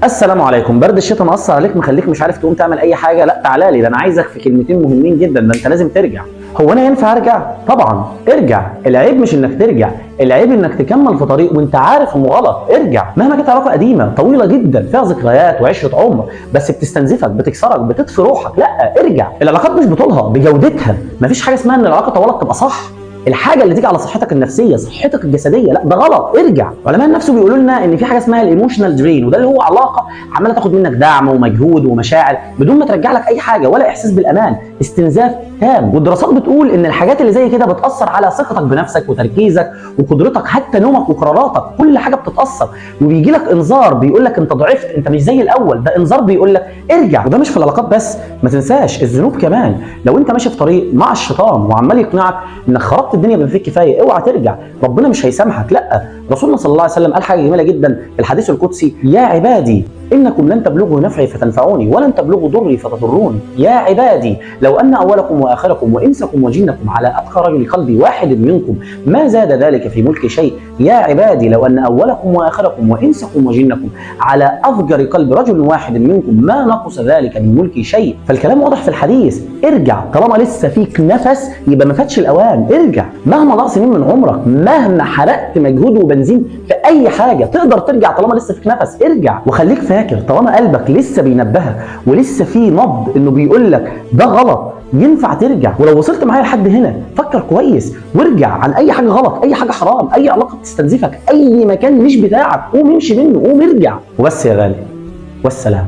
السلام عليكم. برد الشتاء مأثر عليك مخليك مش عارف تقوم تعمل اي حاجه؟ لا تعالى لي، ده انا عايزك في كلمتين مهمين جدا. ده انت لازم ترجع. هو انا ينفع ارجع؟ طبعا ارجع. العيب مش انك ترجع، العيب انك تكمل في طريق وانت عارف انه غلط. ارجع مهما كانت علاقه قديمه طويله جدا فيها ذكريات وعشره عمر بس بتستنزفك، بتكسرك، بتطفي روحك. لا ارجع. العلاقات مش بطولها، بجودتها. مفيش حاجه اسمها ان العلاقه طولت تبقى صح. الحاجه اللي تيجي على صحتك النفسيه، صحتك الجسديه، لا ده غلط. ارجع. علماء النفس بيقولوا لنا ان في حاجه اسمها الايموشنال درين، وده اللي هو علاقه عماله تاخد منك دعم ومجهود ومشاعر بدون ما ترجع لك اي حاجه ولا احساس بالامان، استنزاف تام. والدراسات بتقول ان الحاجات اللي زي كده بتاثر على ثقتك بنفسك وتركيزك وقدرتك، حتى نومك وقراراتك، كل حاجه بتتاثر. وبيجي لك انذار بيقول لك انت ضعفت، انت مش زي الاول. ده انذار بيقول لك ارجع. وده مش في العلاقات بس، ما تنساش الذنوب كمان. لو انت ماشي في طريق مع الشيطان وعمال يقنعك انك خربت الدنيا بما فيه الكفايه، اوعى ترجع. ربنا مش هيسامحك. لا، رسولنا صلى الله عليه وسلم قال حاجه جميله جدا في الحديث القدسي: يا عبادي انكم لن تبلغوا نفعي فتنفعوني ولن تبلغوا ضري فتضروني. يا عبادي لو ان اولكم واخركم وانسكم وجنكم على اتقى رجل قلب واحد منكم ما زاد ذلك في ملك شيء. يا عبادي لو ان اولكم واخركم وانسكم وجنكم على افجر قلب رجل واحد منكم ما نقص ذلك من ملك شيء. فالكلام واضح في الحديث. ارجع. طالما لسه فيك نفس يبقى ما فاتش الاوان. ارجع. مهما ضاع سنين من عمرك، مهما حرقت مجهود وبنزين في اي حاجه، تقدر ترجع طالما لسه فيك نفس. ارجع. وخليك فاكر طالما قلبك لسه بينبهك ولسه في نبض انه بيقول لك ده غلط، ينفع ترجع. ولو وصلت معايا لحد هنا فكر كويس وارجع عن اي حاجه غلط، اي حاجه حرام، اي علاقه بتستنزفك، اي مكان مش بتاعك. قوم امشي منه، قوم ارجع. وبس يا غالي، والسلام.